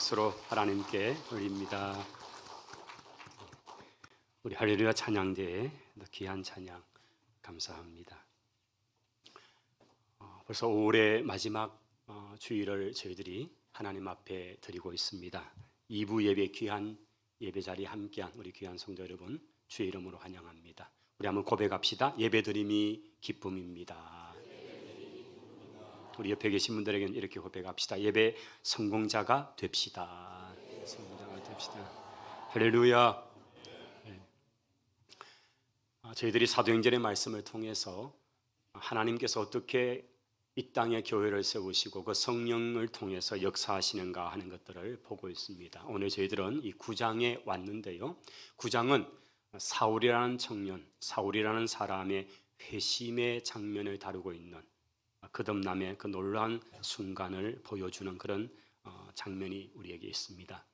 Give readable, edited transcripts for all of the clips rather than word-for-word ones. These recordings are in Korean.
박수로 하나님께 올립니다. 우리 할렐루야 찬양대에 귀한 찬양 감사합니다. 벌써 5월의 마지막 주일을 저희들이 하나님 앞에 드리고 있습니다. 2부 예배 귀한 예배 자리에 함께한 우리 귀한 성도 여러분 주의 이름으로 환영합니다. 우리 한번 고백합시다. 예배드림이 기쁨입니다. 우리 옆에 계신 분들에게는 이렇게 고백합시다. 예배 성공자가 됩시다. 성공자가 됩시다. 할렐루야. 저희들이 사도행전의 말씀을 통해서 하나님께서 어떻게 이 땅에 교회를 세우시고 그 성령을 통해서 역사하시는가 하는 것들을 보고 있습니다. 오늘 저희들은 이 9장에 왔는데요. 9장은 사울이라는 청년, 사울이라는 사람의 회심의 장면을 다루고 있는 거듭남의 그 놀라운 순간을 보여주는 그런 장면이 우리에게 있습니다.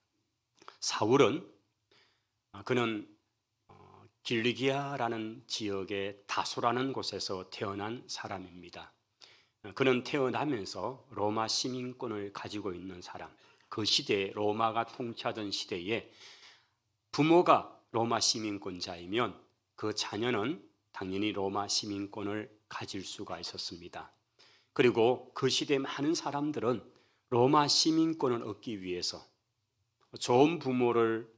사울은 그는 길리기아라는 지역의 다소라는 곳에서 태어난 사람입니다. 그는 태어나면서 로마 시민권을 가지고 있는 사람, 그 시대에 로마가 통치하던 시대에 부모가 로마 시민권자이면 그 자녀는 당연히 로마 시민권을 가질 수가 있었습니다. 그리고 그 시대 많은 사람들은 로마 시민권을 얻기 위해서 좋은 부모를,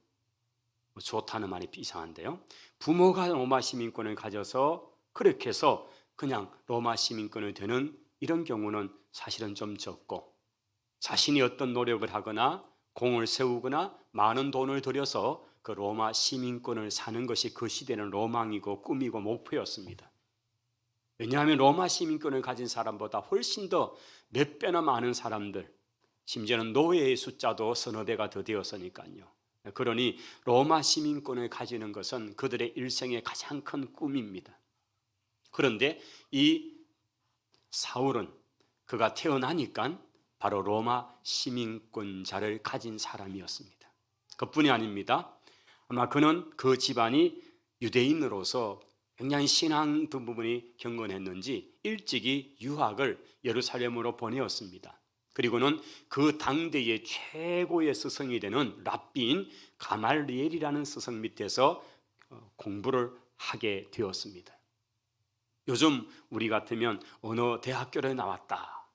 좋다는 말이 이상한데요, 부모가 로마 시민권을 가져서 그렇게 해서 그냥 로마 시민권을 되는 이런 경우는 사실은 좀 적고, 자신이 어떤 노력을 하거나 공을 세우거나 많은 돈을 들여서 그 로마 시민권을 사는 것이 그 시대는 로망이고 꿈이고 목표였습니다. 왜냐하면 로마 시민권을 가진 사람보다 훨씬 더 몇 배나 많은 사람들, 심지어는 노예의 숫자도 서너 배가 더 되었으니까요. 그러니 로마 시민권을 가지는 것은 그들의 일생의 가장 큰 꿈입니다. 그런데 이 사울은 그가 태어나니까 바로 로마 시민권자를 가진 사람이었습니다. 그뿐이 아닙니다. 아마 그는 그 집안이 유대인으로서 굉장히 신앙 부분이 경건했는지 일찍이 유학을 예루살렘으로 보내었습니다. 그리고는 그 당대의 최고의 스승이 되는 랍비인 가말리엘이라는 스승 밑에서 공부를 하게 되었습니다. 요즘 우리 같으면 어느 대학교를 나왔다,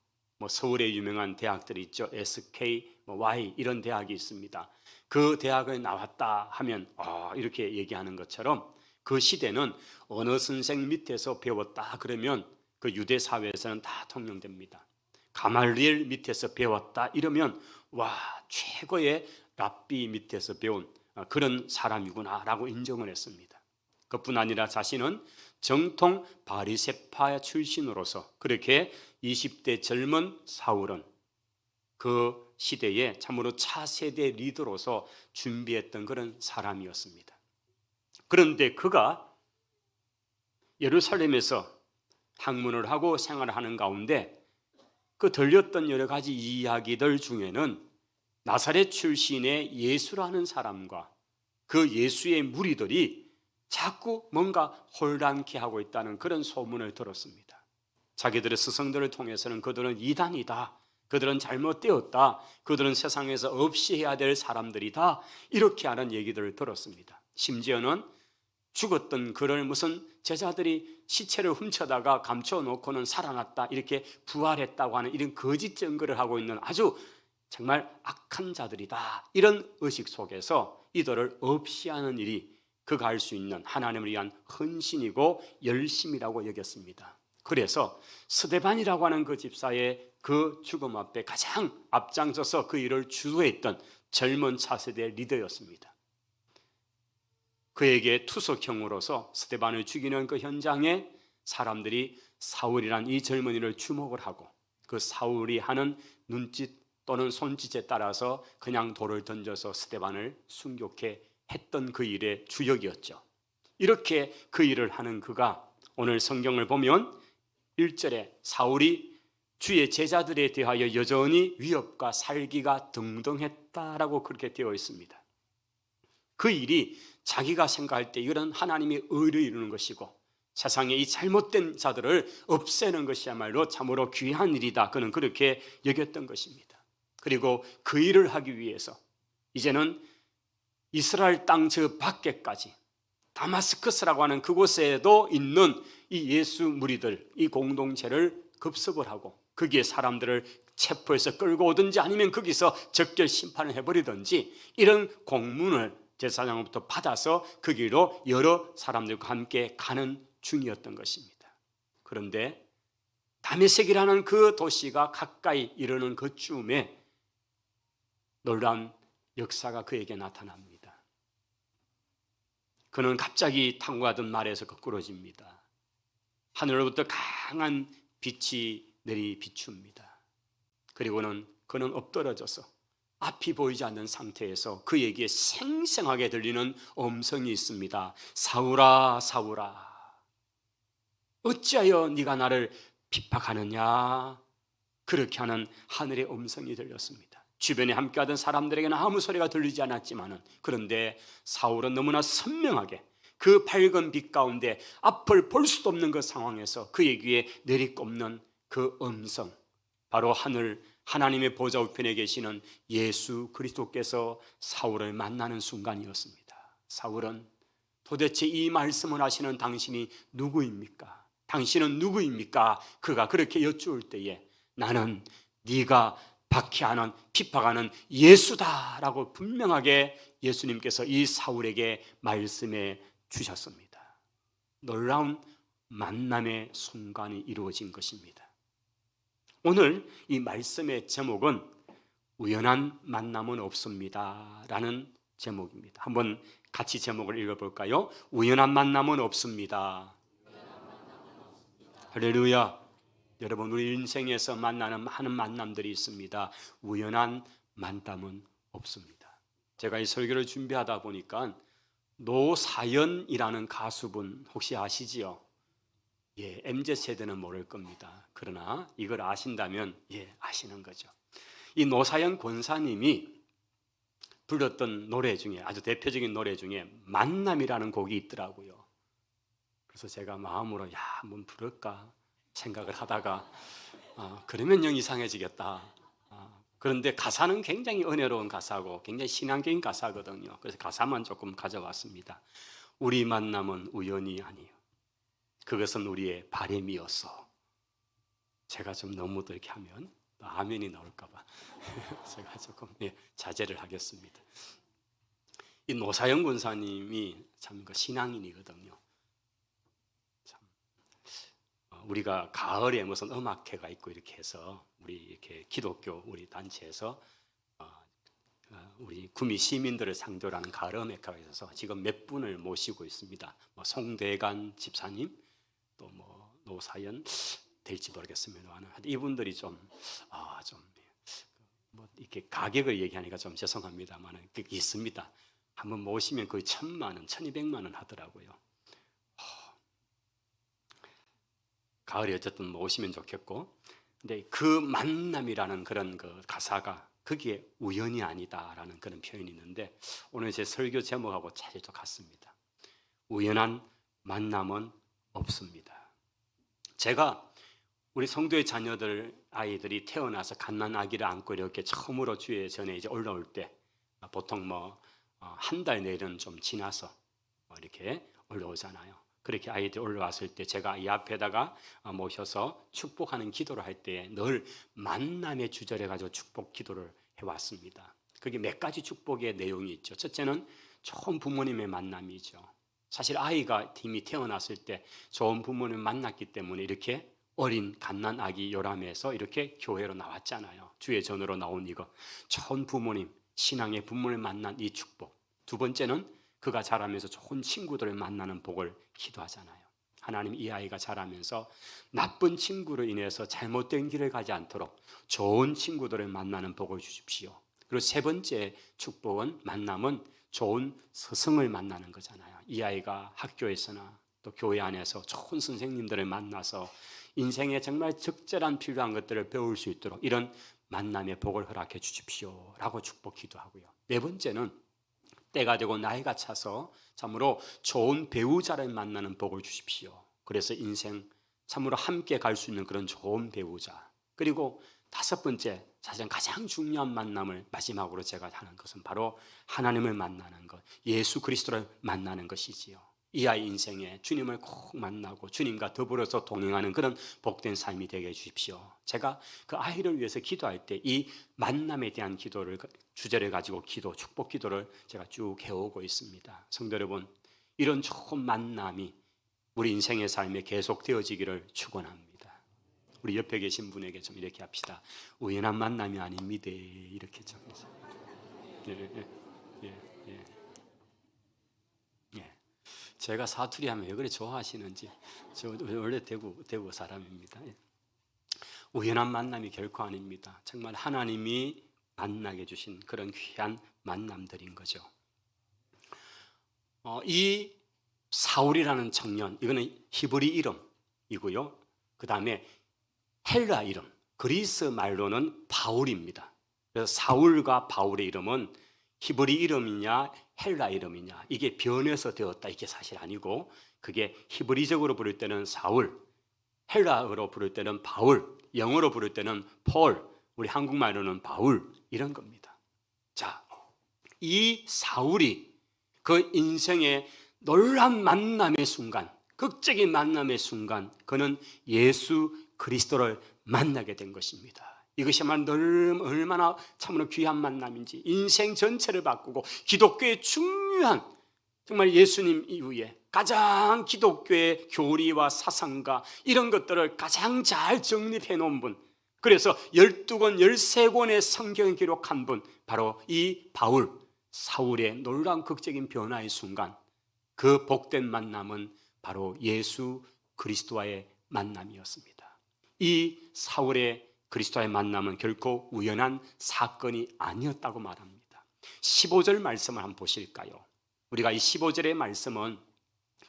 서울에 유명한 대학들이 있죠. SK, Y 이런 대학이 있습니다. 그 대학을 나왔다 하면 이렇게 얘기하는 것처럼 그 시대는 어느 선생 밑에서 배웠다 그러면 그 유대 사회에서는 다 통용됩니다. 가말리엘 밑에서 배웠다 이러면 와, 최고의 랍비 밑에서 배운 그런 사람이구나라고 인정을 했습니다. 그뿐 아니라 자신은 정통 바리새파 출신으로서 그렇게 20대 젊은 사울은 그 시대에 참으로 차세대 리더로서 준비했던 그런 사람이었습니다. 그런데 그가 예루살렘에서 학문을 하고 생활을 하는 가운데 그 들렸던 여러 가지 이야기들 중에는 나사렛 출신의 예수라는 사람과 그 예수의 무리들이 자꾸 뭔가 혼란케 하고 있다는 그런 소문을 들었습니다. 자기들의 스승들을 통해서는 그들은 이단이다, 그들은 잘못되었다, 그들은 세상에서 없이 해야 될 사람들이다, 이렇게 하는 얘기들을 들었습니다. 심지어는 죽었던 그를 무슨 제자들이 시체를 훔쳐다가 감춰놓고는 살아났다, 이렇게 부활했다고 하는 이런 거짓 증거를 하고 있는 아주 정말 악한 자들이다, 이런 의식 속에서 이들을 없이 하는 일이 그가 할 수 있는 하나님을 위한 헌신이고 열심이라고 여겼습니다. 그래서 스데반이라고 하는 그 집사의 그 죽음 앞에 가장 앞장서서 그 일을 주도했던 젊은 차세대 리더였습니다. 그에게 투석형으로서 스데반을 죽이는 그 현장에 사람들이 사울이란 이 젊은이를 주목을 하고 그 사울이 하는 눈짓 또는 손짓에 따라서 그냥 돌을 던져서 스데반을 순교케 했던 그 일의 주역이었죠. 이렇게 그 일을 하는 그가 오늘 성경을 보면 1절에 사울이 주의 제자들에 대하여 여전히 위협과 살기가 등등했다라고 그렇게 되어 있습니다. 그 일이 자기가 생각할 때 이런 하나님의 의를 이루는 것이고 세상에 이 잘못된 자들을 없애는 것이야말로 참으로 귀한 일이다, 그는 그렇게 여겼던 것입니다. 그리고 그 일을 하기 위해서 이제는 이스라엘 땅 저 밖에까지 다마스커스라고 하는 그곳에도 있는 이 예수 무리들, 이 공동체를 급습을 하고 거기에 사람들을 체포해서 끌고 오든지 아니면 거기서 적절 심판을 해버리든지 이런 공문을 제사장으로부터 받아서 그 길로 여러 사람들과 함께 가는 중이었던 것입니다. 그런데 다메섹이라는 그 도시가 가까이 이르는 그쯤에 놀라운 역사가 그에게 나타납니다. 그는 갑자기 탕구하던 말에서 거꾸로집니다. 하늘로부터 강한 빛이 내리 비춥니다. 그리고는 그는 엎드러져서 앞이 보이지 않는 상태에서 그에게 생생하게 들리는 음성이 있습니다. 사울아, 사울아, 어찌하여 네가 나를 핍박하느냐? 그렇게 하는 하늘의 음성이 들렸습니다. 주변에 함께하던 사람들에게는 아무 소리가 들리지 않았지만은, 그런데 사울은 너무나 선명하게 그 밝은 빛 가운데 앞을 볼 수도 없는 그 상황에서 그의 귀에 내리꼽는 그 음성, 바로 하나님의 보좌 우편에 계시는 예수 그리스도께서 사울을 만나는 순간이었습니다. 사울은 도대체 이 말씀을 하시는 당신이 누구입니까? 당신은 누구입니까? 그가 그렇게 여쭈을 때에 나는 네가 박해하는, 핍박하는 예수다라고 분명하게 예수님께서 이 사울에게 말씀해 주셨습니다. 놀라운 만남의 순간이 이루어진 것입니다. 오늘 이 말씀의 제목은 우연한 만남은 없습니다 라는 제목입니다. 한번 같이 제목을 읽어볼까요? 우연한 만남은 없습니다. 할렐루야. 여러분, 우리 인생에서 만나는 많은 만남들이 있습니다. 우연한 만남은 없습니다. 제가 이 설교를 준비하다 보니까 노사연이라는 가수분 혹시 아시지요? 예, MZ세대는 모를 겁니다. 그러나 이걸 아신다면 아시는 거죠. 이 노사연 권사님이 불렀던 노래 중에 아주 대표적인 노래 중에 만남이라는 곡이 있더라고요. 그래서 제가 마음으로 한번 부를까 생각을 하다가 그러면 영 이상해지겠다. 그런데 가사는 굉장히 은혜로운 가사고 굉장히 신앙적인 가사거든요. 그래서 가사만 조금 가져왔습니다. 우리 만남은 우연이 아니요, 그것은 우리의 바람이었어. 제가 좀 너무 이렇게 하면 아멘이 나올까 봐 제가 조금 자제를 하겠습니다. 이 노사연 권사님이 참 신앙인이거든요. 우리가 가을에 무슨 음악회가 있고 이렇게 해서 우리 이렇게 기독교 우리 단체에서 우리 구미 시민들을 상대로 하는 가을 음악회가 있어서 지금 몇 분을 모시고 있습니다. 송대관 집사님, 또 노사연 될지 모르겠습니다만 이분들이 좀 이렇게 가격을 얘기하니까 좀 죄송합니다만 있습니다. 한번 모시면 거의 1,000만 원, 1,200만 원 하더라고요. 가을에 어쨌든 오시면 좋겠고, 근데 그 만남이라는 그런 그 가사가 거기에 우연이 아니다라는 그런 표현이 있는데 오늘 제 설교 제목하고 잘 같습니다. 우연한 만남은 없습니다. 제가 우리 성도의 자녀들 아이들이 태어나서 갓난 아기를 안고 이렇게 처음으로 주의 전에 이제 올라올 때 보통 한 달 내일은 좀 지나서 이렇게 올라오잖아요. 그렇게 아이들이 올라왔을 때 제가 이 앞에다가 모셔서 축복하는 기도를 할 때 늘 만남의 주제를 가지고 축복 기도를 해왔습니다. 그게 몇 가지 축복의 내용이 있죠. 첫째는 좋은 부모님의 만남이죠. 사실 아이가 이미 태어났을 때 좋은 부모님 만났기 때문에 이렇게 어린 갓난 아기 요람에서 이렇게 교회로 나왔잖아요. 주의 전으로 나온 이거 좋은 부모님, 신앙의 부모를 만난 이 축복. 두 번째는 그가 자라면서 좋은 친구들을 만나는 복을 기도하잖아요. 하나님, 이 아이가 자라면서 나쁜 친구로 인해서 잘못된 길을 가지 않도록 좋은 친구들을 만나는 복을 주십시오. 그리고 세 번째 축복은 만남은 좋은 스승을 만나는 거잖아요. 이 아이가 학교에서나 또 교회 안에서 좋은 선생님들을 만나서 인생에 정말 적절한 필요한 것들을 배울 수 있도록 이런 만남의 복을 허락해 주십시오 라고 축복 기도하고요. 네 번째는 때가 되고 나이가 차서 참으로 좋은 배우자를 만나는 복을 주십시오. 그래서 인생 참으로 함께 갈 수 있는 그런 좋은 배우자. 그리고 다섯 번째, 사실은 가장 중요한 만남을 마지막으로 제가 하는 것은 바로 하나님을 만나는 것, 예수 그리스도를 만나는 것이지요. 이 아이 인생에 주님을 꼭 만나고 주님과 더불어서 동행하는 그런 복된 삶이 되게 해주십시오. 제가 그 아이를 위해서 기도할 때 이 만남에 대한 기도를, 주제를 가지고 축복 기도를 제가 쭉 해오고 있습니다. 성도 여러분, 이런 좋은 만남이 우리 인생의 삶에 계속 되어지기를 축원합니다. 우리 옆에 계신 분에게 좀 이렇게 합시다. 우연한 만남이 아닙니다. 이렇게 좀 해서. 제가 사투리 하면 왜 그래 좋아하시는지. 저 원래 대구 사람입니다. 우연한 만남이 결코 아닙니다. 정말 하나님이 만나게 주신 그런 귀한 만남들인 거죠. 이 사울이라는 청년, 이거는 히브리 이름이고요. 그 다음에 헬라 이름, 그리스 말로는 바울입니다. 그래서 사울과 바울의 이름은 히브리 이름이냐 헬라 이름이냐, 이게 변해서 되었다, 이게 사실 아니고, 그게 히브리적으로 부를 때는 사울, 헬라어로 부를 때는 바울, 영어로 부를 때는 폴, 우리 한국말로는 바울, 이런 겁니다. 자, 이 사울이 그 인생의 놀라운 만남의 순간, 극적인 만남의 순간, 그는 예수 그리스도를 만나게 된 것입니다. 이것이 얼마나 참으로 귀한 만남인지, 인생 전체를 바꾸고 기독교의 중요한, 정말 예수님 이후에 가장 기독교의 교리와 사상과 이런 것들을 가장 잘 정립해 놓은 분, 그래서 12권 13권의 성경을 기록한 분, 바로 이 바울, 사울의 놀라운 극적인 변화의 순간, 그 복된 만남은 바로 예수 그리스도와의 만남이었습니다. 이 사울의 그리스도와의 만남은 결코 우연한 사건이 아니었다고 말합니다. 15절 말씀을 한번 보실까요? 우리가 이 15절의 말씀은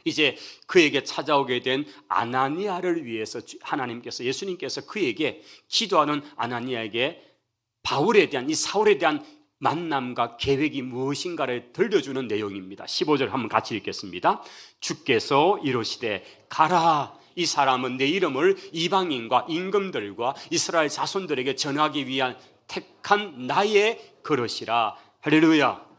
이제 그에게 찾아오게 된 아나니아를 위해서 하나님께서, 예수님께서 그에게 기도하는 아나니아에게 바울에 대한, 이 사울에 대한 만남과 계획이 무엇인가를 들려주는 내용입니다. 15절 한번 같이 읽겠습니다. 주께서 이르시되 가라, 이 사람은 내 이름을 이방인과 임금들과 이스라엘 자손들에게 전하기 위한 택한 나의 그릇이라. 할렐루야.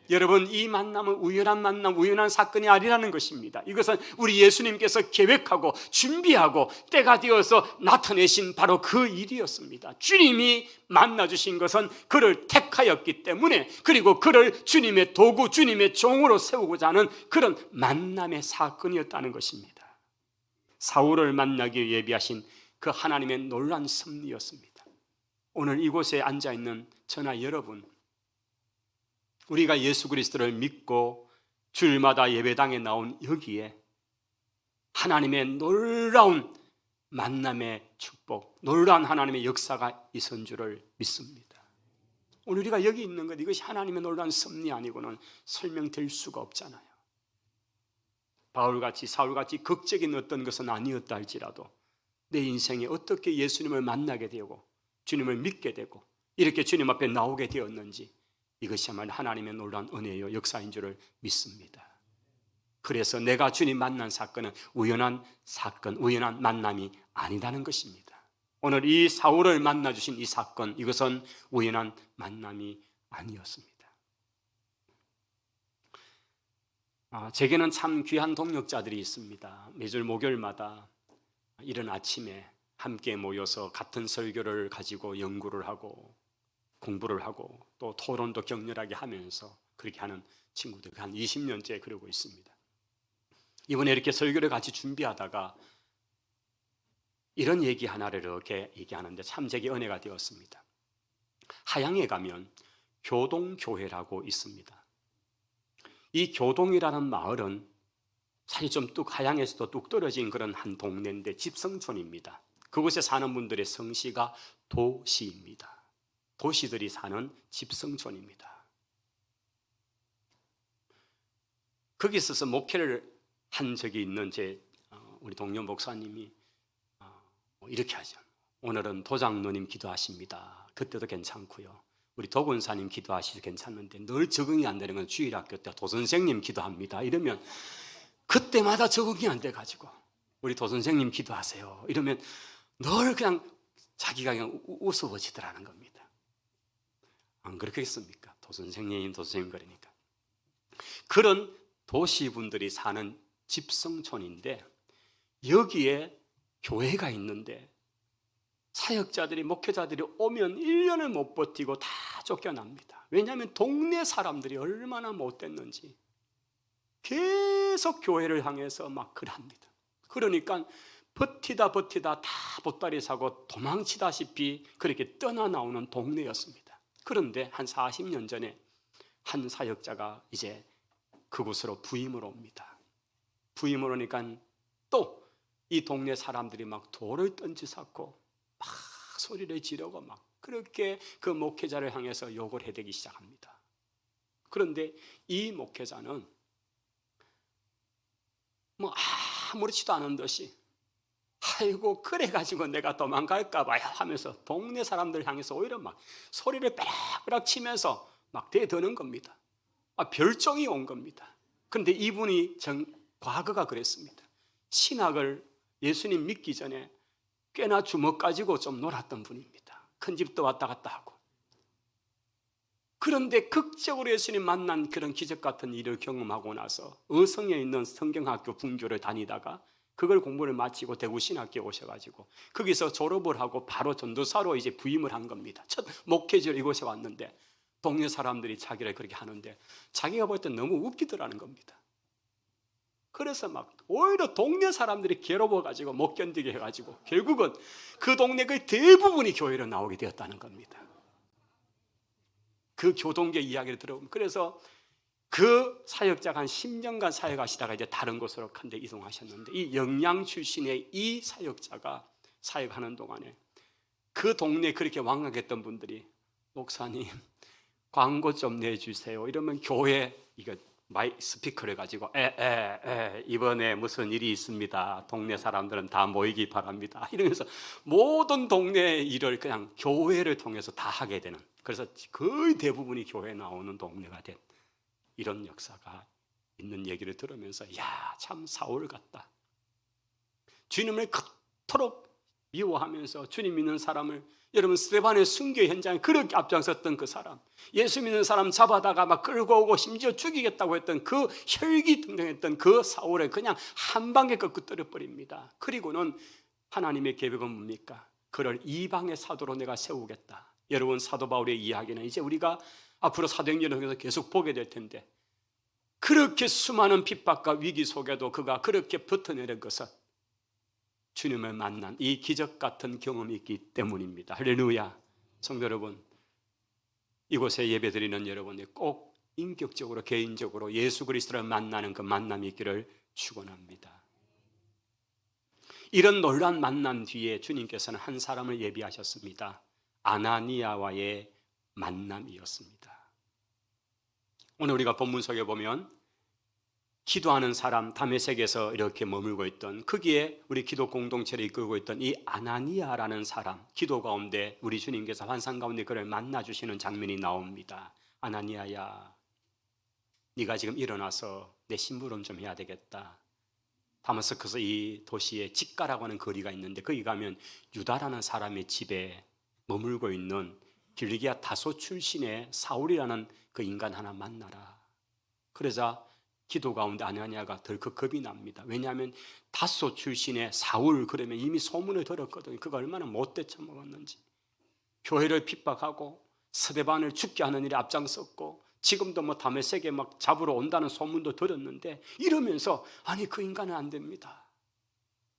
여러분, 이 만남은 우연한 만남, 우연한 사건이 아니라는 것입니다. 이것은 우리 예수님께서 계획하고 준비하고 때가 되어서 나타내신 바로 그 일이었습니다. 주님이 만나주신 것은 그를 택하였기 때문에, 그리고 그를 주님의 도구, 주님의 종으로 세우고자 하는 그런 만남의 사건이었다는 것입니다. 사울을 만나기 위해 예비하신 그 하나님의 놀라운 섭리였습니다. 오늘 이곳에 앉아있는 저나 여러분, 우리가 예수 그리스도를 믿고 주일마다 예배당에 나온 여기에 하나님의 놀라운 만남의 축복, 놀라운 하나님의 역사가 있은 줄을 믿습니다. 오늘 우리가 여기 있는 것, 이것이 하나님의 놀라운 섭리 아니고는 설명될 수가 없잖아요. 바울같이 사울같이 극적인 어떤 것은 아니었다 할지라도 내 인생에 어떻게 예수님을 만나게 되고 주님을 믿게 되고 이렇게 주님 앞에 나오게 되었는지, 이것이야말로 하나님의 놀라운 은혜요 역사인 줄을 믿습니다. 그래서 내가 주님 만난 사건은 우연한 사건, 우연한 만남이 아니라는 것입니다. 오늘 이 사울을 만나주신 이 사건, 이것은 우연한 만남이 아니었습니다. 제게는 참 귀한 동역자들이 있습니다. 매주 목요일마다 이른 아침에 함께 모여서 같은 설교를 가지고 연구를 하고 공부를 하고 또 토론도 격렬하게 하면서 그렇게 하는 친구들 한 20년째 그러고 있습니다. 이번에 이렇게 설교를 같이 준비하다가 이런 얘기 하나를 이렇게 얘기하는데 참 제게 은혜가 되었습니다. 하양에 가면 교동교회라고 있습니다. 이 교동이라는 마을은 사실 좀 하양에서도 뚝 떨어진 그런 한 동네인데 집성촌입니다. 그곳에 사는 분들의 성씨가 도시입니다. 도시들이 사는 집성촌입니다. 거기 있어서 목회를 한 적이 있는 우리 동료 목사님이 이렇게 하죠. 오늘은 도장로님 기도하십니다. 그때도 괜찮고요. 우리 도권사님 기도하시도 괜찮은데 늘 적응이 안 되는 건 주일학교 때 도선생님 기도합니다. 이러면 그때마다 적응이 안 돼가지고 우리 도선생님 기도하세요. 이러면 늘 그냥 자기가 그냥 우스워지더라는 겁니다. 안 그렇겠습니까? 도선생님 그러니까. 그런 도시분들이 사는 집성촌인데 여기에 교회가 있는데 사역자들이 목회자들이 오면 1년을 못 버티고 다 쫓겨납니다. 왜냐하면 동네 사람들이 얼마나 못됐는지 계속 교회를 향해서 막 그럽니다. 그러니까 버티다 다 보따리 사고 도망치다시피 그렇게 떠나 나오는 동네였습니다. 그런데 한 40년 전에 한 사역자가 이제 그곳으로 부임을 옵니다. 부임을 오니까 또 이 동네 사람들이 막 돌을 던지삼고 막 소리를 지르고 막 그렇게 그 목회자를 향해서 욕을 해대기 시작합니다. 그런데 이 목회자는 뭐 아무렇지도 않은 듯이 아이고 그래가지고 내가 도망갈까 봐요 하면서 동네 사람들 향해서 오히려 막 소리를 빼락빼락 치면서 막 대드는 겁니다. 별종이 온 겁니다. 그런데 이분이 과거가 그랬습니다. 신학을 예수님 믿기 전에 꽤나 주먹 가지고 좀 놀았던 분입니다. 큰 집도 왔다 갔다 하고. 그런데 극적으로 예수님 만난 그런 기적 같은 일을 경험하고 나서 의성에 있는 성경학교 분교를 다니다가 그걸 공부를 마치고 대구신학교에 오셔가지고 거기서 졸업을 하고 바로 전도사로 이제 부임을 한 겁니다. 첫 목회지로 이곳에 왔는데 동네 사람들이 자기를 그렇게 하는데 자기가 볼 때 너무 웃기더라는 겁니다. 그래서 막 오히려 동네 사람들이 괴로워가지고 못 견디게 해가지고 결국은 그 동네 거의 대부분이 교회로 나오게 되었다는 겁니다. 그 교동계 이야기를 들어보면 그래서 그 사역자가 한 10년간 사역하시다가 이제 다른 곳으로 큰 데 이동하셨는데 이 영양 출신의 이 사역자가 사역하는 동안에 그 동네에 그렇게 왕락했던 분들이 목사님 광고 좀 내주세요 이러면 교회 이거 스피커를 가지고 이번에 무슨 일이 있습니다. 동네 사람들은 다 모이기 바랍니다. 이러면서 모든 동네 일을 그냥 교회를 통해서 다 하게 되는 그래서 거의 대부분이 교회 나오는 동네가 된 이런 역사가 있는 얘기를 들으면서 참 사울 같다. 주님을 그토록 미워하면서 주님 믿는 사람을 여러분 스데반의 순교 현장에 그렇게 앞장섰던 그 사람 예수 믿는 사람 잡아다가 막 끌고 오고 심지어 죽이겠다고 했던 그 혈기등등했던 그 사울을 그냥 한 방에 꺾어뜨려 버립니다. 그리고는 하나님의 계획은 뭡니까? 그를 이방의 사도로 내가 세우겠다. 여러분 사도 바울의 이야기는 이제 우리가 앞으로 사도행전을 통해서 계속 보게 될 텐데 그렇게 수많은 핍박과 위기 속에도 그가 그렇게 버텨내는 것은 주님을 만난 이 기적 같은 경험이 있기 때문입니다. 할렐루야. 성도 여러분, 이곳에 예배드리는 여러분이 꼭 인격적으로 개인적으로 예수 그리스도를 만나는 그 만남이 있기를 축원합니다. 이런 놀라운 만남 뒤에 주님께서는 한 사람을 예비하셨습니다. 아나니아와의 만남이었습니다. 오늘 우리가 본문 속에 보면 기도하는 사람 다메섹에서 이렇게 머물고 있던 거기에 우리 기도 공동체를 이끌고 있던 이 아나니아라는 사람 기도 가운데 우리 주님께서 환상 가운데 그를 만나주시는 장면이 나옵니다. 아나니아야 네가 지금 일어나서 내 심부름 좀 해야 되겠다. 다마스커스 이 도시에 직가라고 하는 거리가 있는데 거기 가면 유다라는 사람의 집에 머물고 있는 길리기아 다소 출신의 사울이라는 그 인간 하나 만나라. 그러자 기도 가운데 아나니아가 덜컥 겁이 납니다. 왜냐하면 다소 출신의 사울 그러면 이미 소문을 들었거든요. 그가 얼마나 못돼 처먹었는지 교회를 핍박하고 스데반을 죽게 하는 일에 앞장섰고 지금도 뭐 다메섹에 막 잡으러 온다는 소문도 들었는데 이러면서 아니 그 인간은 안 됩니다.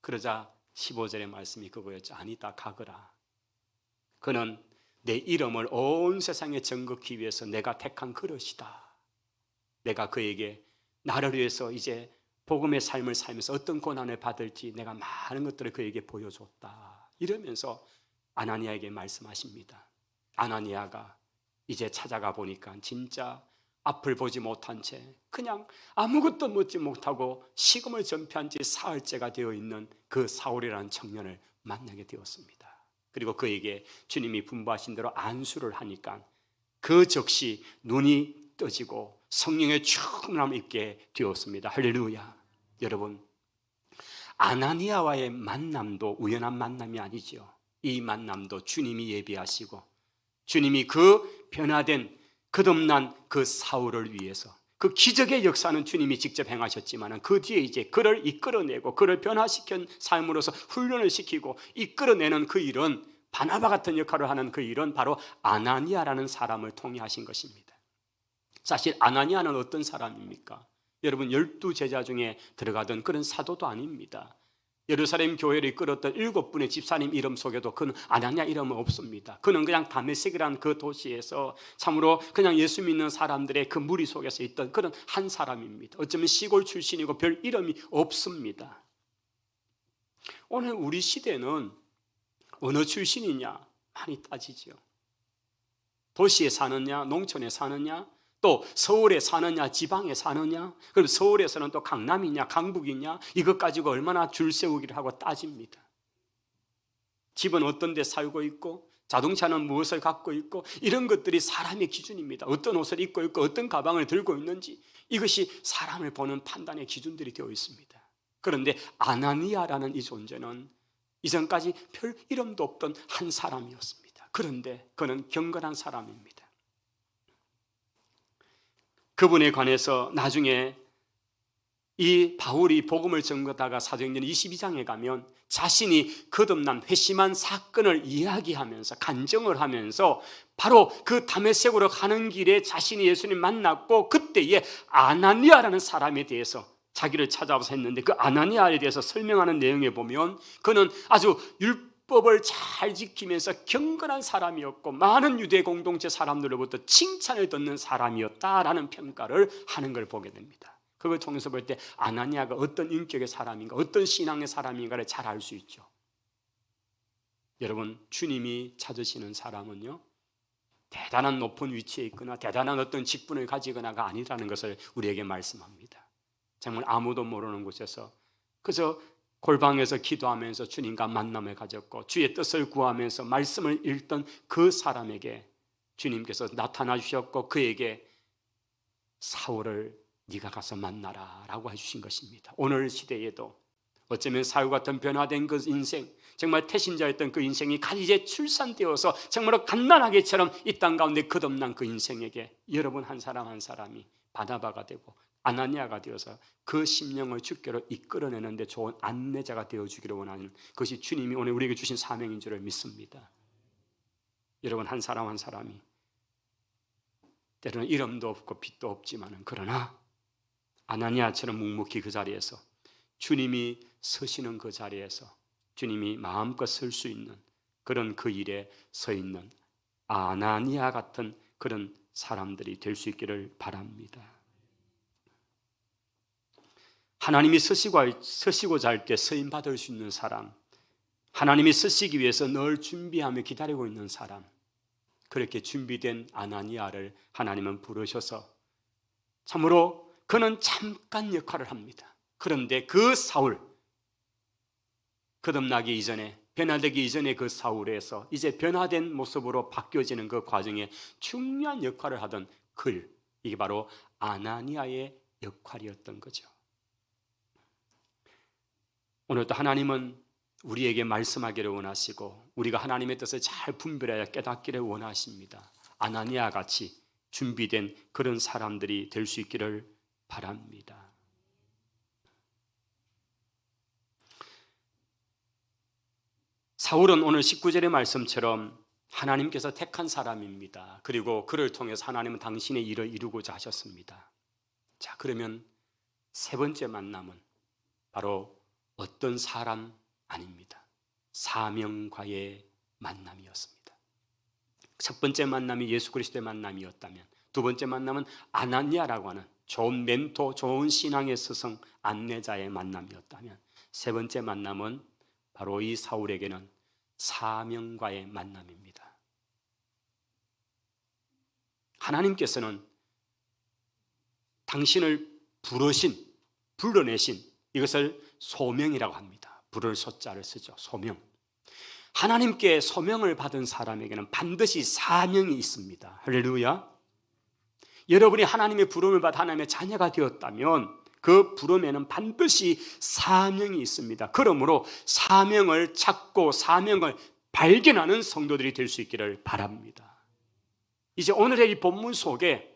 그러자 15절의 말씀이 그거였죠. 아니다 가거라. 그는 내 이름을 온 세상에 전거하기 위해서 내가 택한 그릇이다. 내가 그에게 나를 위해서 이제 복음의 삶을 살면서 어떤 고난을 받을지 내가 많은 것들을 그에게 보여줬다. 이러면서 아나니아에게 말씀하십니다. 아나니아가 이제 찾아가 보니까 진짜 앞을 보지 못한 채 그냥 아무것도 묻지 못하고 식음을 전폐한 지 사흘째가 되어 있는 그 사울이라는 청년을 만나게 되었습니다. 그리고 그에게 주님이 분부하신 대로 안수를 하니까 그 즉시 눈이 떠지고 성령의 충만함을 입게 되었습니다. 할렐루야. 여러분 아나니아와의 만남도 우연한 만남이 아니죠. 이 만남도 주님이 예비하시고 주님이 그 변화된 거듭난 그 사울을 위해서 그 기적의 역사는 주님이 직접 행하셨지만 그 뒤에 이제 그를 이끌어내고 그를 변화시킨 삶으로서 훈련을 시키고 이끌어내는 그 일은 바나바 같은 역할을 하는 그 일은 바로 아나니아라는 사람을 통해 하신 것입니다. 사실 아나니아는 어떤 사람입니까? 여러분 12제자 중에 들어가던 그런 사도도 아닙니다. 예루살렘 교회를 이끌었던 7분의 집사님 이름 속에도 그는 아나니아 이름은 없습니다. 그는 그냥 다메섹이라는 그 도시에서 참으로 그냥 예수 믿는 사람들의 그 무리 속에서 있던 그런 한 사람입니다. 어쩌면 시골 출신이고 별 이름이 없습니다. 오늘 우리 시대는 어느 출신이냐 많이 따지죠. 도시에 사느냐 농촌에 사느냐 또 서울에 사느냐 지방에 사느냐 그럼 서울에서는 또 강남이냐 강북이냐 이것 가지고 얼마나 줄 세우기를 하고 따집니다. 집은 어떤 데 살고 있고 자동차는 무엇을 갖고 있고 이런 것들이 사람의 기준입니다. 어떤 옷을 입고 있고 어떤 가방을 들고 있는지 이것이 사람을 보는 판단의 기준들이 되어 있습니다. 그런데 아나니아라는 이 존재는 이전까지 별 이름도 없던 한 사람이었습니다. 그런데 그는 경건한 사람입니다. 그분에 관해서 나중에 이 바울이 복음을 전하다가 사도행전 22장에 가면 자신이 거듭난 회심한 사건을 이야기하면서 간증을 하면서 바로 그 다메섹으로 가는 길에 자신이 예수님 만났고 그때에 아나니아라는 사람에 대해서 자기를 찾아와서 했는데 그 아나니아에 대해서 설명하는 내용에 보면 그는 아주 율법을 잘 지키면서 경건한 사람이었고 많은 유대 공동체 사람들로부터 칭찬을 듣는 사람이었다라는 평가를 하는 걸 보게 됩니다. 그걸 통해서 볼 때 아나니아가 어떤 인격의 사람인가 어떤 신앙의 사람인가를 잘 알 수 있죠. 여러분 주님이 찾으시는 사람은요 대단한 높은 위치에 있거나 대단한 어떤 직분을 가지거나가 아니라는 것을 우리에게 말씀합니다. 정말 아무도 모르는 곳에서 그저 골방에서 기도하면서 주님과 만남을 가졌고 주의 뜻을 구하면서 말씀을 읽던 그 사람에게 주님께서 나타나 주셨고 그에게 사울을 네가 가서 만나라 라고 해주신 것입니다. 오늘 시대에도 어쩌면 사울 같은 변화된 그 인생 정말 태신자였던 그 인생이 이제 출산되어서 정말로 갓난아기처럼 이 땅 가운데 거듭난 그 인생에게 여러분 한 사람 한 사람이 바나바가 되고 아나니아가 되어서 그 심령을 주께로 이끌어내는 데 좋은 안내자가 되어주기를 원하는 그것이 주님이 오늘 우리에게 주신 사명인 줄을 믿습니다. 여러분 한 사람 한 사람이 때로는 이름도 없고 빛도 없지만 그러나 아나니아처럼 묵묵히 그 자리에서 주님이 서시는 그 자리에서 주님이 마음껏 설 수 있는 그런 그 일에 서 있는 아나니아 같은 그런 사람들이 될 수 있기를 바랍니다. 하나님이 서시고자 할 때 서임받을 수 있는 사람, 하나님이 서시기 위해서 늘 준비하며 기다리고 있는 사람, 그렇게 준비된 아나니아를 하나님은 부르셔서 참으로 그는 잠깐 역할을 합니다. 그런데 그 사울, 거듭나기 이전에 변화되기 이전에 그 사울에서 이제 변화된 모습으로 바뀌어지는 그 과정에 중요한 역할을 하던 이게 바로 아나니아의 역할이었던 거죠. 오늘도 하나님은 우리에게 말씀하기를 원하시고 우리가 하나님의 뜻을 잘 분별하여 깨닫기를 원하십니다. 아나니아 같이 준비된 그런 사람들이 될 수 있기를 바랍니다. 사울은 오늘 19절의 말씀처럼 하나님께서 택한 사람입니다. 그리고 그를 통해서 하나님은 당신의 일을 이루고자 하셨습니다. 자, 그러면 세 번째 만남은 바로 어떤 사람 아닙니다. 사명과의 만남이었습니다. 첫 번째 만남이 예수 그리스도의 만남이었다면 두 번째 만남은 아나니아라고 하는 좋은 멘토, 좋은 신앙의 스승, 안내자의 만남이었다면 세 번째 만남은 바로 이 사울에게는 사명과의 만남입니다. 하나님께서는 당신을 불러내신 이것을 소명이라고 합니다. 부를 소자를 쓰죠. 소명. 하나님께 소명을 받은 사람에게는 반드시 사명이 있습니다. 할렐루야. 여러분이 하나님의 부름을 받아 하나님의 자녀가 되었다면 그 부름에는 반드시 사명이 있습니다. 그러므로 사명을 찾고 사명을 발견하는 성도들이 될 수 있기를 바랍니다. 이제 오늘의 이 본문 속에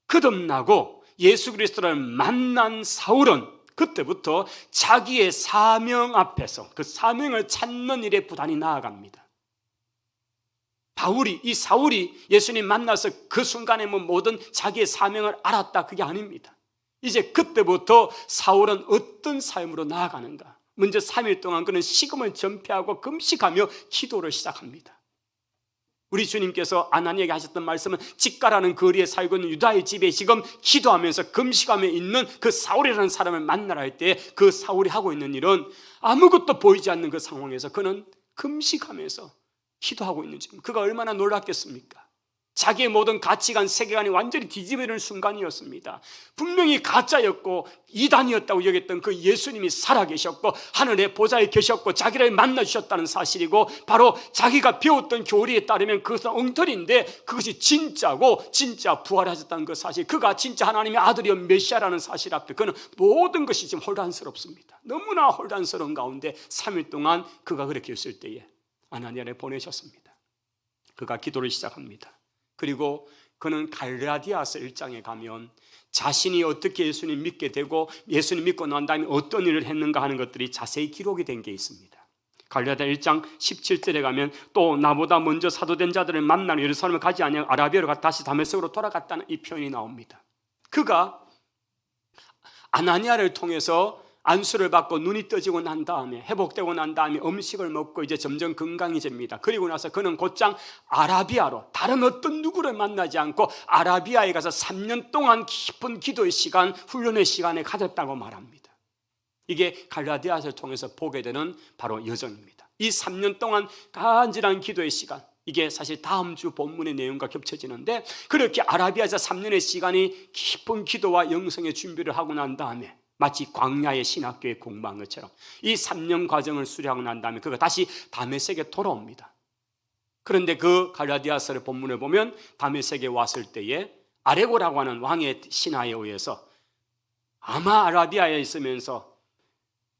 거듭나고 예수 그리스도를 만난 사울은 그때부터 자기의 사명 앞에서 그 사명을 찾는 일에 부단히 나아갑니다. 이 사울이 예수님 만나서 그 순간에 모든 자기의 사명을 알았다, 그게 아닙니다. 이제 그때부터 사울은 어떤 삶으로 나아가는가? 먼저 3일 동안 그는 식음을 전폐하고 금식하며 기도를 시작합니다. 우리 주님께서 아나니에게 하셨던 말씀은 직가라는 거리에 살고 있는 유다의 집에 지금 기도하면서 금식하며 있는 그 사울이라는 사람을 만나라 할 때 그 사울이 하고 있는 일은 아무것도 보이지 않는 그 상황에서 그는 금식하면서 기도하고 있는 중, 그가 얼마나 놀랐겠습니까? 자기의 모든 가치관, 세계관이 완전히 뒤집어지는 순간이었습니다. 분명히 가짜였고 이단이었다고 여겼던 그 예수님이 살아계셨고 하늘의 보좌에 계셨고 자기를 만나주셨다는 사실이고, 바로 자기가 배웠던 교리에 따르면 그것은 엉터리인데 그것이 진짜고 진짜 부활하셨다는 그 사실, 그가 진짜 하나님의 아들이요 메시아라는 사실 앞에 그는 모든 것이 지금 혼란스럽습니다. 너무나 혼란스러운 가운데 3일 동안 그가 그렇게 있을 때에 아나니아를 보내셨습니다. 그가 기도를 시작합니다. 그리고 그는 갈라디아서 1장에 가면 자신이 어떻게 예수님 믿게 되고 예수님 믿고 난 다음에 어떤 일을 했는가 하는 것들이 자세히 기록이 된 게 있습니다. 갈라디아 1장 17절에 가면 또 나보다 먼저 사도된 자들을 만나러 예루살렘을 가지 아니하고 아라비아로 갔다 다시 다메섹으로 돌아갔다는 이 표현이 나옵니다. 그가 아나니아를 통해서 안수를 받고 눈이 떠지고 난 다음에, 회복되고 난 다음에 음식을 먹고 이제 점점 건강해집니다. 그리고 나서 그는 곧장 아라비아로, 다른 어떤 누구를 만나지 않고 아라비아에 가서 3년 동안 깊은 기도의 시간, 훈련의 시간을 가졌다고 말합니다. 이게 갈라디아서를 통해서 보게 되는 바로 여정입니다. 이 3년 동안 간절한 기도의 시간, 이게 사실 다음 주 본문의 내용과 겹쳐지는데, 그렇게 아라비아에서 3년의 시간이 깊은 기도와 영성의 준비를 하고 난 다음에 마치 광야의 신학교에 공부한 것처럼 이 3년 과정을 수료하고 난 다음에 그가 다시 다메섹에 돌아옵니다. 그런데 그 갈라디아서의 본문을 보면 다메섹에 왔을 때에 아레고라고 하는 왕의 신하에 의해서 아마 아라비아에 있으면서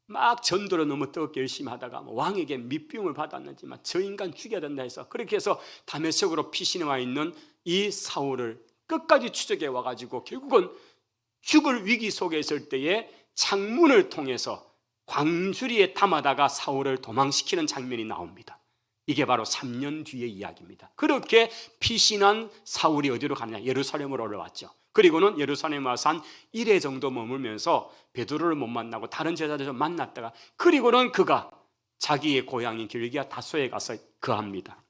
막 전도를 너무 뜨겁게 열심히 하다가 왕에게 밑비움을 받았는지 저 인간 죽여야 된다 해서, 그렇게 해서 다메섹으로 피신해 와 있는 이 사울을 끝까지 추적해 와가지고 결국은 죽을 위기 속에 있을 때에 창문을 통해서 광주리에 담아다가 사울을 도망시키는 장면이 나옵니다. 이게 바로 3년 뒤의 이야기입니다. 그렇게 피신한 사울이 어디로 가느냐? 예루살렘으로 올라왔죠. 그리고는 예루살렘에 와서 한 1회 정도 머물면서 베드로를 못 만나고 다른 제자들을 만났다가, 그리고는 그가 자기의 고향인 길기야 다소에 가서 거합니다.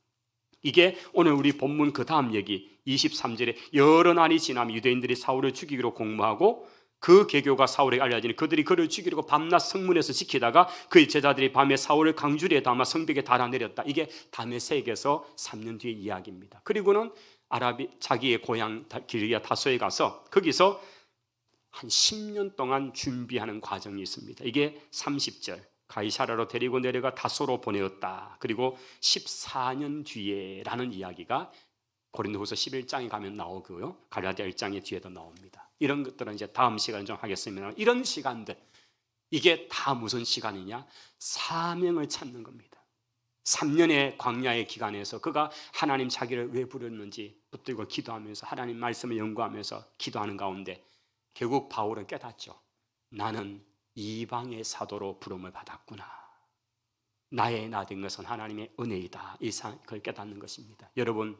이게 오늘 우리 본문 그 다음 얘기 23절에 여러 날이 지나면 유대인들이 사울을 죽이기로 공모하고 그 계교가 사울에게 알려지니 그들이 그를 죽이려고 밤낮 성문에서 지키다가 그의 제자들이 밤에 사울을 강주리에 담아 성벽에 달아내렸다. 이게 다메섹에서 3년 뒤의 이야기입니다. 그리고는 자기의 고향 길기야 다소에 가서 거기서 한 10년 동안 준비하는 과정이 있습니다. 이게 30절 가이사라로 데리고 내려가 다소로 보내었다. 그리고 14년 뒤에라는 이야기가 고린도후서 11장에 가면 나오고요, 갈라디아 1장의 뒤에도 나옵니다. 이런 것들은 이제 다음 시간에 좀 하겠습니다. 이런 시간들, 이게 다 무슨 시간이냐? 사명을 찾는 겁니다. 3년의 광야의 기간에서 그가 하나님 자기를 왜 부르는지 붙들고 기도하면서 하나님 말씀을 연구하면서 기도하는 가운데 결국 바울은 깨닫죠. 나는 이방의 사도로 부름을 받았구나. 나의 나 된 것은 하나님의 은혜이다. 그걸 깨닫는 것입니다. 여러분,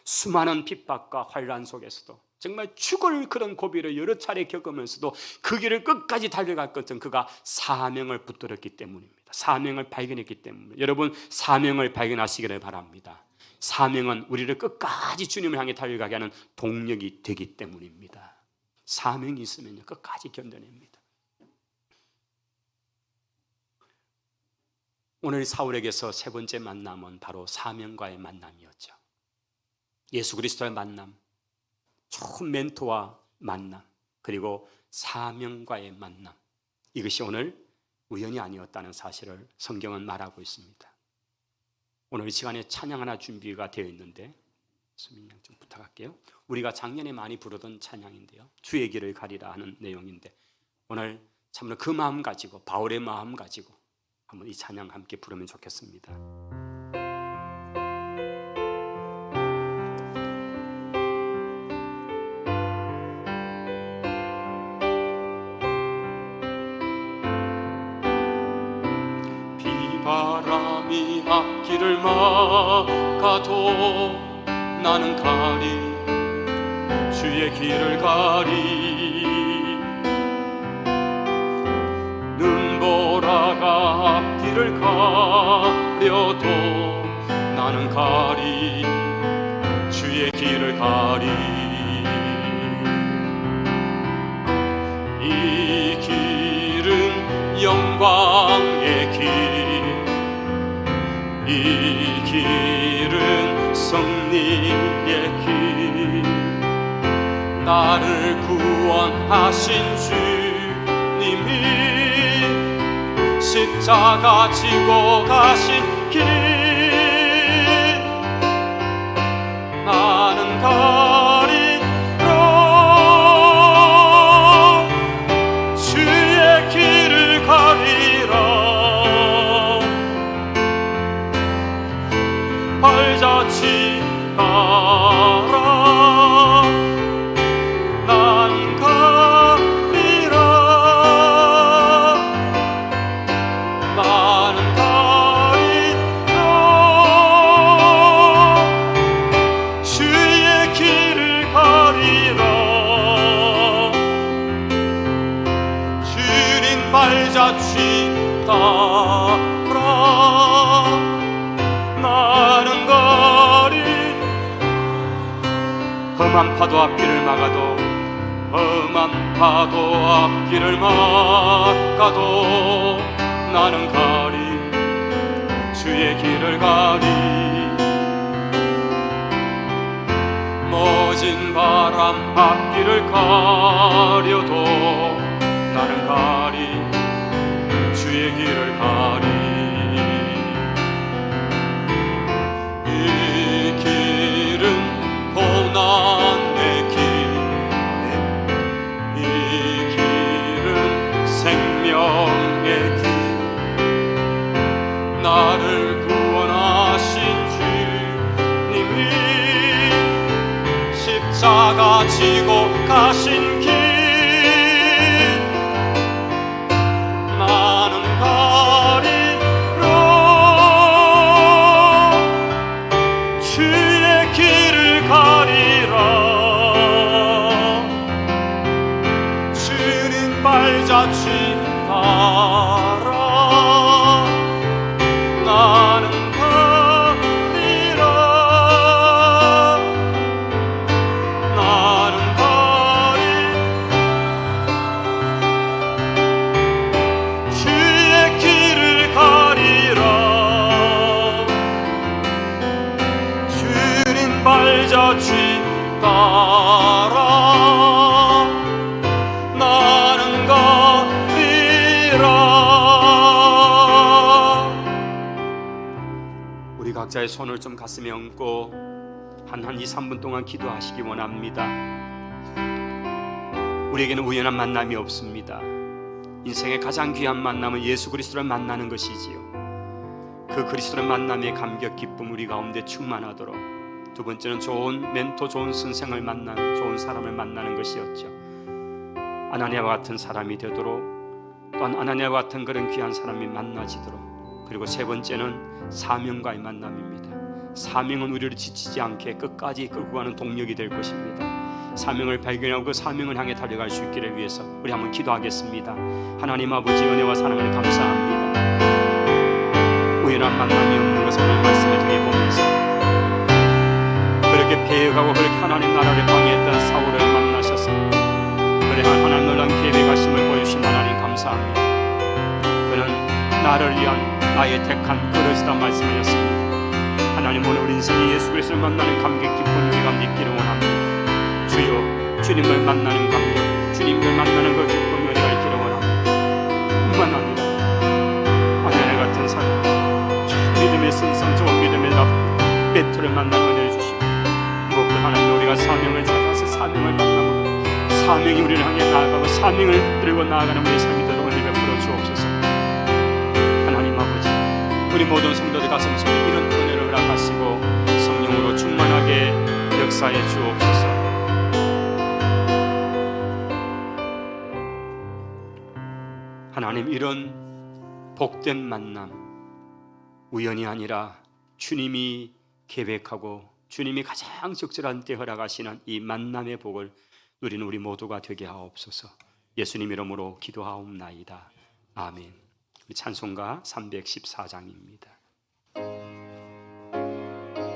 수많은 핍박과 환난 속에서도 정말 죽을 그런 고비를 여러 차례 겪으면서도 그 길을 끝까지 달려갈 것은 그가 사명을 붙들었기 때문입니다. 사명을 발견했기 때문입니다. 여러분, 사명을 발견하시기를 바랍니다. 사명은 우리를 끝까지 주님을 향해 달려가게 하는 동력이 되기 때문입니다. 사명이 있으면 끝까지 견뎌냅니다. 오늘 사울에게서 세 번째 만남은 바로 사명과의 만남이었죠. 예수 그리스도의 만남, 좋은 멘토와 만남, 그리고 사명과의 만남, 이것이 오늘 우연이 아니었다는 사실을 성경은 말하고 있습니다. 오늘 이 시간에 찬양 하나 준비가 되어 있는데 수민 양 좀 부탁할게요. 우리가 작년에 많이 부르던 찬양인데요, 주의 길을 가리라 하는 내용인데 오늘 참으로 그 마음 가지고, 바울의 마음 가지고 한번 이 찬양 함께 부르면 좋겠습니다. 앞길을 막아도 나는 가리 주의 길을 가리 눈보라가 앞길을 가려도 나는 가리 주의 길을 가리 이 길은 영광의 길 이 길은 승리의 길 나를 구원하신 주님이 십자가 지고 가신 길 나는 가리라 주의 길을 가리라 발자취 가라 난 가리라 나는 가리라 주의 길을 가리라 주님 발자취 따라 나는 가리 험한 파도 앞길을 막아도 험한 파도 앞길을 막아도 나는 가리 주의 길을 가리 모진 바람 앞길을 가려도 나는 가리 주의 길을 가리 고난의 길, 이 길은 생명의 길 나를 구원하신 주님이 십자가 지고 가신 길 나는 가리라 주의 길을 가리라 주님 발자취 따라 나는 가리라 나는 가리 주의 길을 가리라 주님 발자취 따라 나는 가리라 우리 각자의 손을 좀 가슴에 얹고 한 2, 3분 동안 기도하시기 원합니다. 우리에게는 우연한 만남이 없습니다. 인생의 가장 귀한 만남은 예수 그리스도를 만나는 것이지요. 그 그리스도를 만남의 감격 기쁨 우리 가운데 충만하도록 두 번째는 좋은 멘토 좋은 선생을 만나는 좋은 사람을 만나는 것이었죠. 아나니아와 같은 사람이 되도록 또한 아나니아와 같은 그런 귀한 사람이 만나지도록 그리고 세 번째는 사명과의 만남입니다. 사명은 우리를 지치지 않게 끝까지 끌고 가는 동력이 될 것입니다. 사명을 발견하고 그 사명을 향해 달려갈 수 있기를 위해서 우리 한번 기도하겠습니다. 하나님 아버지 은혜와 사랑을 감사합니다. 우연한 만남이 없는 것을 오늘 말씀을 통해 보면서 그렇게 배역하고 그렇게 하나님 나라를 방해했던 사울을 만나셔서 그래 하나님 놀라운 계획하심을 보여주신 하나님 감사합니다. 그는 나를 위한 나의 택한 그릇이다 말씀하셨습니다. 하나님 오늘 우리 인생에 예수 그리스도를 만나는 감격 기쁨 우리가 믿기를 원합니다. 주여 주님을 만나는 감격 주님을 만나는 그 기쁨이 우리가 있기를 원합니다. 뿐만 아니라 아내네 같은 사람 믿음의 선상 좋은 믿음의 멘토를 만나는 은혜를 주시고 무엇보다 하나님 우리가 사명을 찾아서 사명을 만나고 사명이 우리를 향해 나아가고 사명을 들고 나아가는 우리의 삶이 되도록 은혜 베풀어 주옵소서. 하나님 아버지 우리 모든 성도들 가슴속에 이런 은혜를 허락하시고 성령으로 충만하게 역사해 주옵소서. 하나님 이런 복된 만남 우연이 아니라 주님이 계획하고 주님이 가장 적절한 때 허락하시는 이 만남의 복을 누리는 우리 모두가 되게 하옵소서. 예수님 이름으로 기도하옵나이다. 아멘. 우리 찬송가 314장입니다.